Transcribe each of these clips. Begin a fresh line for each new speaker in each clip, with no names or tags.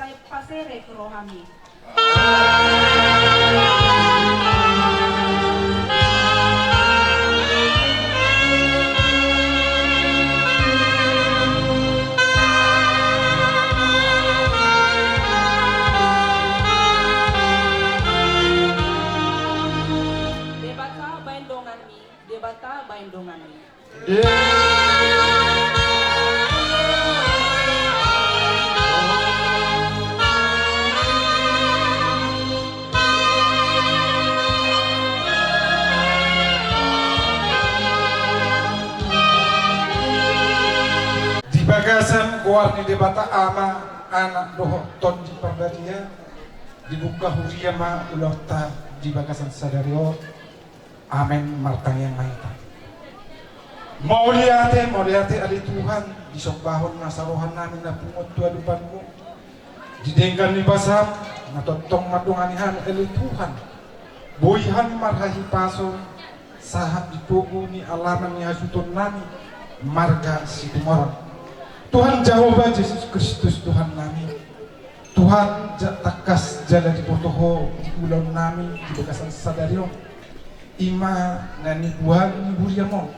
say pasere rohani. Debata baindongan mi.
Di bagasan goar ni debata ama anak doho ton di perbadia dibuka huria ma ulota di bagasan sadario amen martang yang maita mauliate ali Tuhan di sombahon nasarohan namin na pungot tua dupanmu didenggan ni basam natotong madunganihan ali Tuhan boyhan marhahi paso sahab dipugu ni alaman ni hasuton nami marga si tumoron Tuhan Jehovah Yesus Kristus Tuhan nami Tuhan takas jala di potoho di ulang nami di bagasan sadario ima nani buhan ni buriamo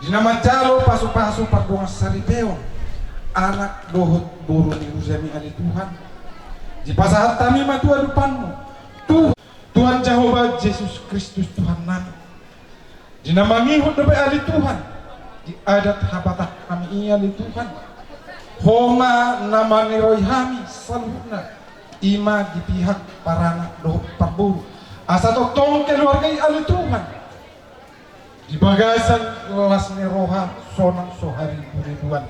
di nama jalo pasu-pasu pardonga saripeo anak dohot buru ni buriami ali Tuhan di pasahat tami matua depanmu Tuhan Jehovah Yesus Kristus Tuhan nami di nama ngihut dobe ali Tuhan di adat habatah kami iya ali Tuhan homa nama niroi hami saluna ima di pihak parana dohot parburu asa tong keluarga ali Tuhan di bagasan kelas neroha sonang sohari buriduan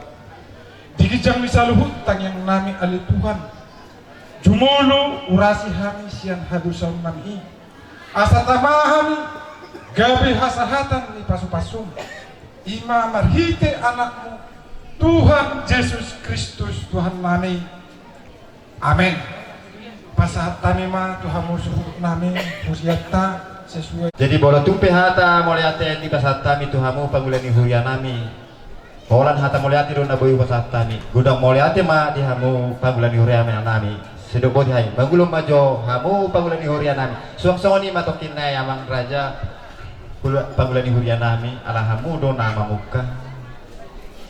dikijang misaluhut tang yang nami ali Tuhan jumulu urasi hami sian hadusan nami asa tamahami gabe hasahatan ni pasu-pasu ima marhite anakmu Tuhan Yesus Kristus Tuhan nami amin pasahat tami ma Tuhan musuh nami musiata sesuai
jadi bola tumpe hata moliate di pasahat tami Tuhamu pangulani huria nami holan hata moliate do naboy pasahat tami gudang moliate ma di hamu pangulani huria nami sedobo di hay bangulum majo hamu pangulani huria nami suang-suang ni matokin na yamang raja pangulani huria nami ala hamu do nama muka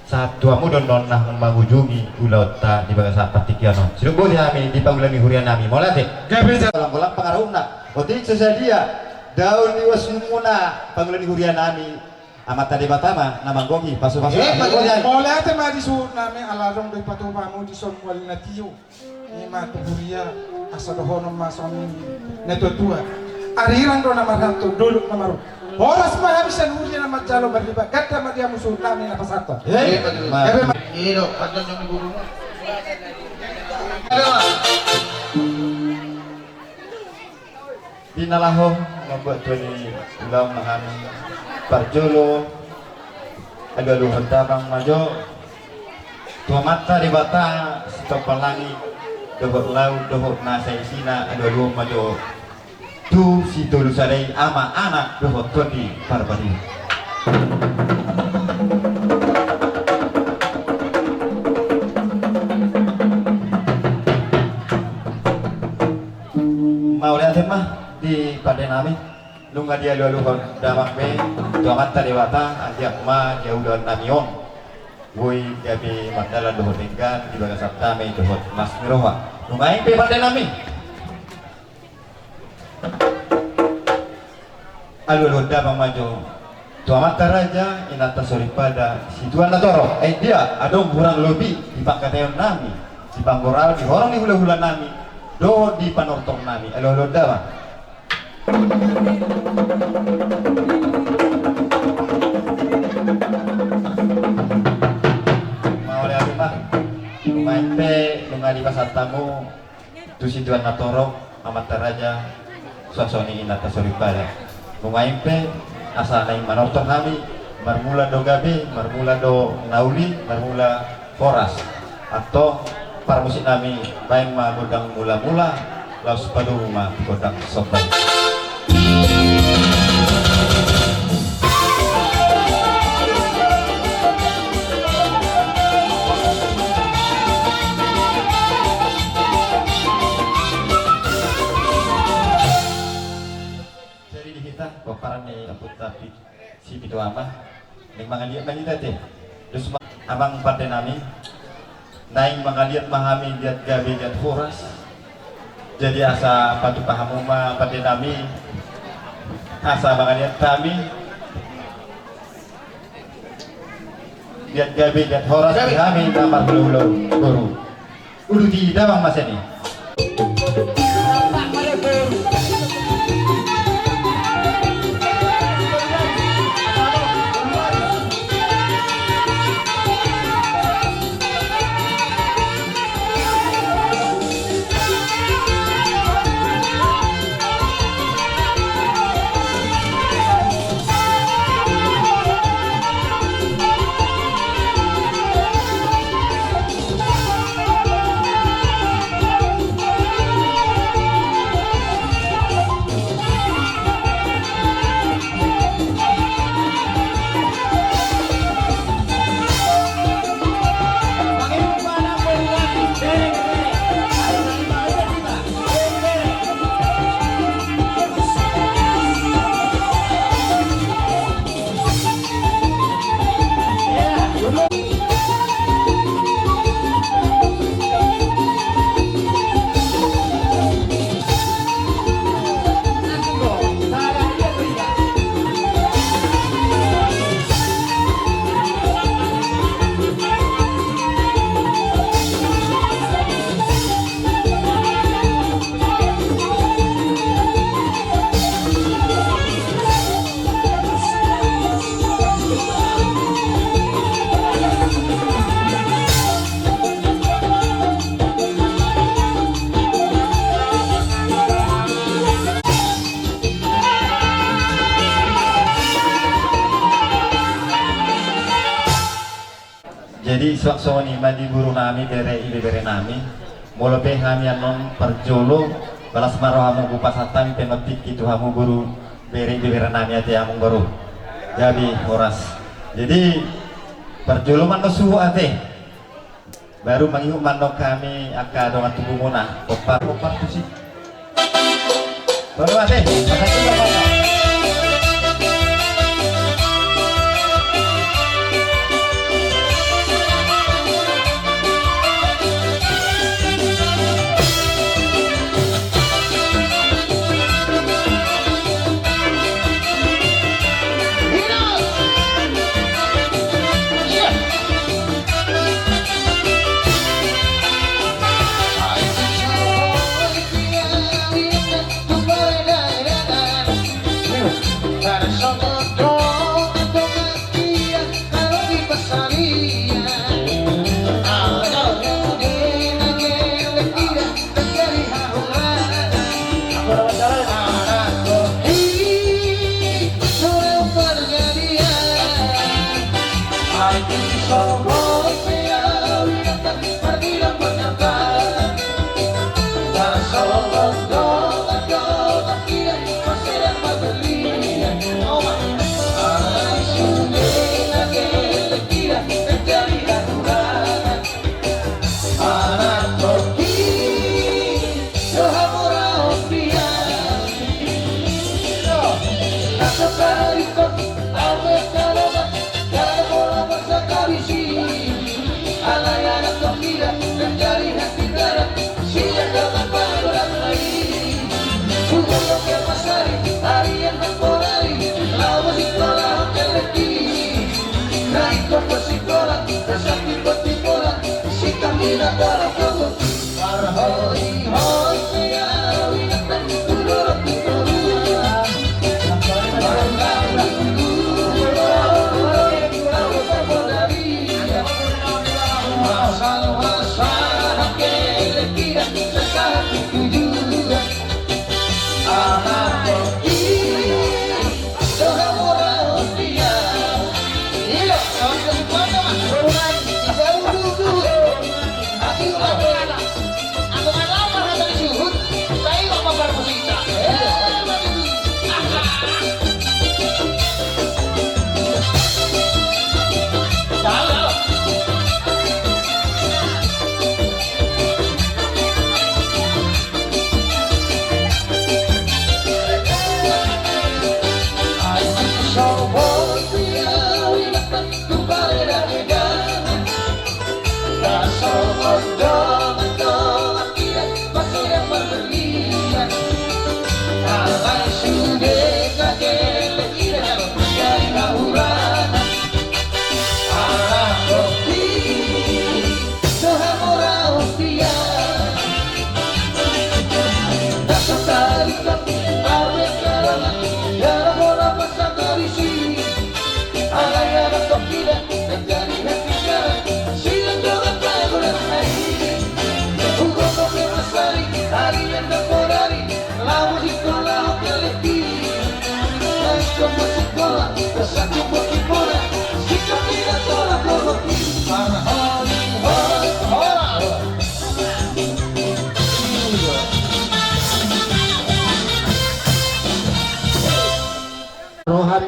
satu amu don nonnah mengunjungi ulauta di bagasan patikiano sinubo di kami di panggilan hurian nami molate gabe kolam pengaruhna otik sesadia daun iwasmuna panggilan hurian nami amat tadi batama namang gogi pasu-pasu
molate ma di su nami alarong do patumamu di son wal natiu ima tu huria asa dohono mason neto tua ariran do nama rantu dulu namaru Horas mahabisan hujan nama calo berlibat kata mak dia musuh nami apa satu.
Iyo, panjang yang guru.
Pinalaho membuat tuani ulang mahan parjolo ada luhur tabang majo tua mata di bata stop pelangi dohot lau dohot nasa isina ada luhur majo tu si dulu sadai ama anak dohot tuani parbadi mau lihat mah di pada nami lunga dia lalu damang be tua mata dewata ajak ma jauh dan namion woi gabi mandala dohot enggan di bagas sabtame dohot mas miroha lunga pe pada nami alu damang maju tua mata raja inata sori pada si tuan natoro dia adong kurang lebih di pakateon nami si panggoral di orang di hula-hula nami do di panortong nami alu damang mau lihat rumah main pe lunga di pasar tamu tu si tuan natoro amat raja sosoni inata sori pada lumayan pe asa naing manortong kami marmula do gabe marmula do nauli marmula foras atau para musik nami main ma godang mula-mula laus padu ma godang sopan mati si pitu ama ning mangaliat manita teh dus abang partai nami naing mangaliat mahami liat gabi liat horas jadi asa patu pahamu ma partai nami asa mangaliat kami liat gabi liat horas kami kamar bulu guru udah tidak bang mas ini. Jadi suaksoni mandi buru nami bere nami molope kami anon perjolo balas marohamu bupasatami penopik itu hamu guru bere nami ate amung baru jadi horas jadi perjolo mano suhu ate baru mangihu mano kami aka dongan tubuh mona popar tu sih baru ate pasang juga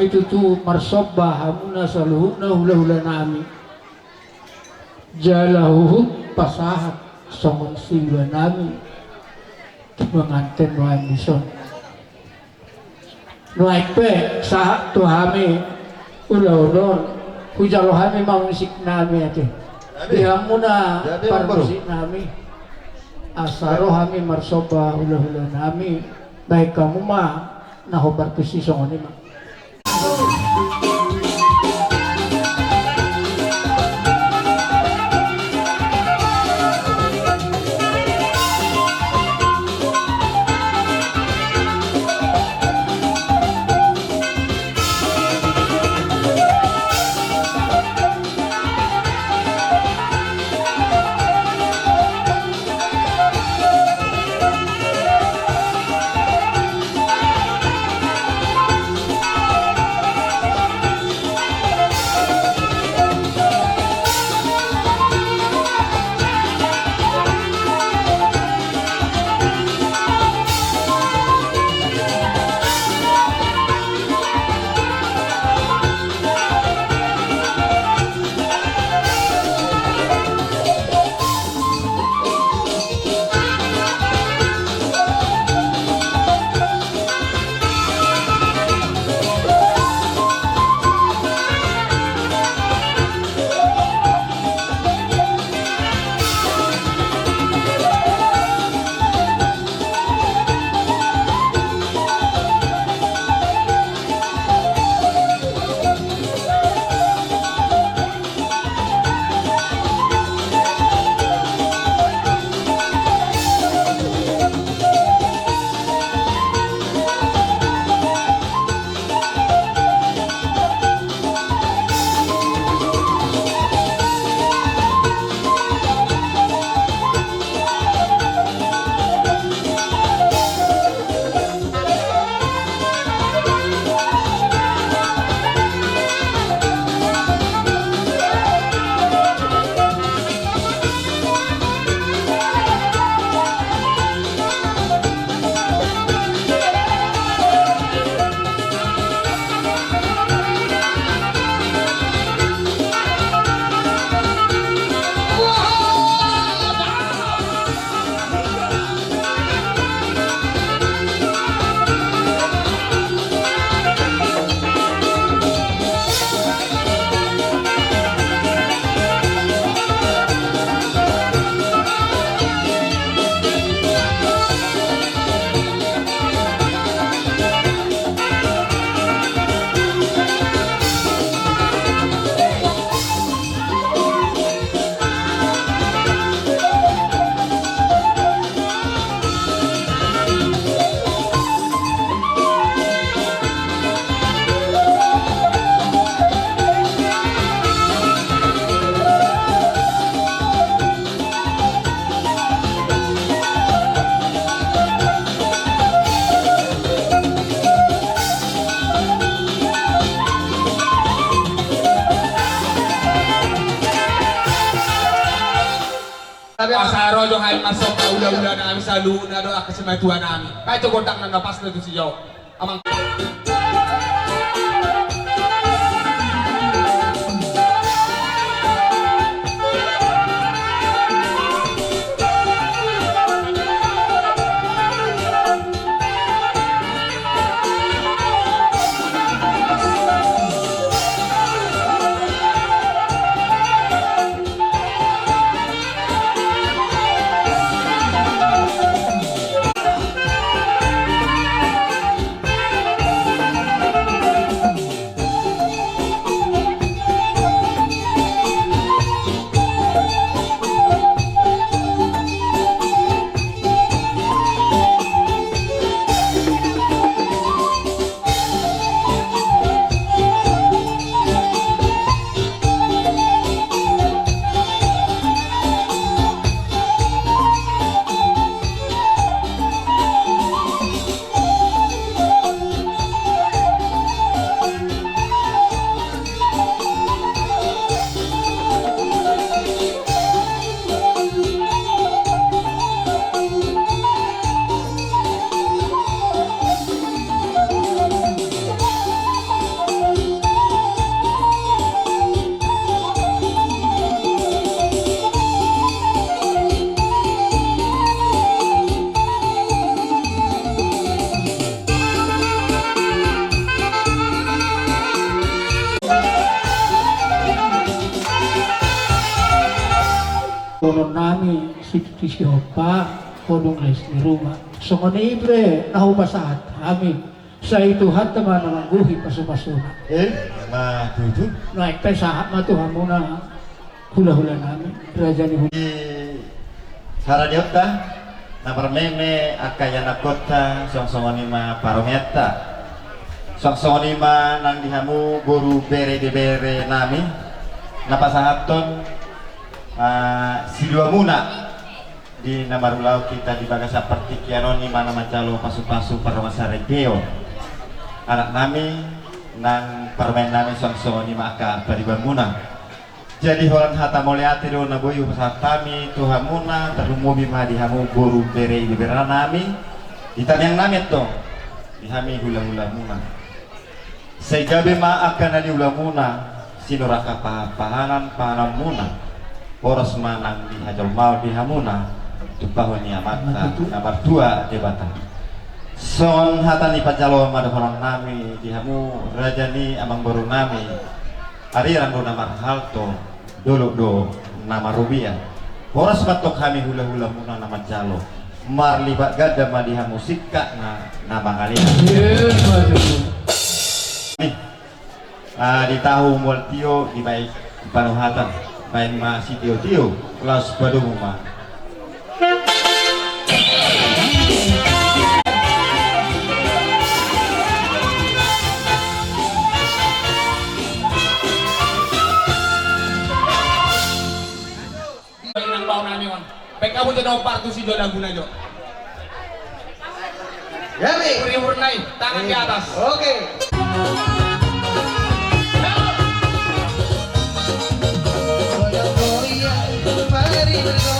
kami tutu marsobah hamuna saluhuna hula-hula nami jalahu pasahat songon silwa nami menganten nuan bison nuaik pe sahak tu hami ulah-ulah hujalo hami mamusik nami ate dihamuna parmusik nami asaro hami marsobah hula-hula nami baik kamu mah nahobar kusi songon ini mah
Asaro dong ay masok na ula-ula namin sa luna doon kasi may tuwa namin. Kahit yung kontak na napas na doon si Joe. Amang
ti siapa kodong les di rumah. So manibre nahubasahat kami sa ituhan teman mangguhi pasu-pasuna.
Duduk
Naik pesahat matuhan muna hula-hula namin. Raja ni hula.
di Saradiota na parmeme akayana kota songsongonima parometa songsongonima nang dihamu guru bere de bere nami napasahaton si dua muna di namarulau kita di bagasa pertikianon ni mana macalo pasu-pasu parmasare geo anak nami nang permen nami songsongonima aka pariban muna. Jadi horan hata moleati do na boyu pasatami tuhamuna terumubi ma dihamu guru bere liberana nami ditanyang nami to dihami hula-hula muna segabe ma akan ali hula muna sinuraka pahanan pahanan muna poros manang dihajal mau dihamuna tupahoni amata nomor 2 debata son hata ni pacalo ma horan nami dihamu rajani amang baru nami ariran do nomor halto dulu do nama rubiah horas batok kami hula-hula muna nama jalo marlibat gada madiha musika nama kalian nih di tahu mual tio di baik panuhatan baik masih tio kelas badung mah
Nang bau nami on. Baik kamu jadi partu si Jo lagu na Jo.
Jadi,
Uri naik, tangan di atas.
oke. Goyang-goyang, mari bergoyang.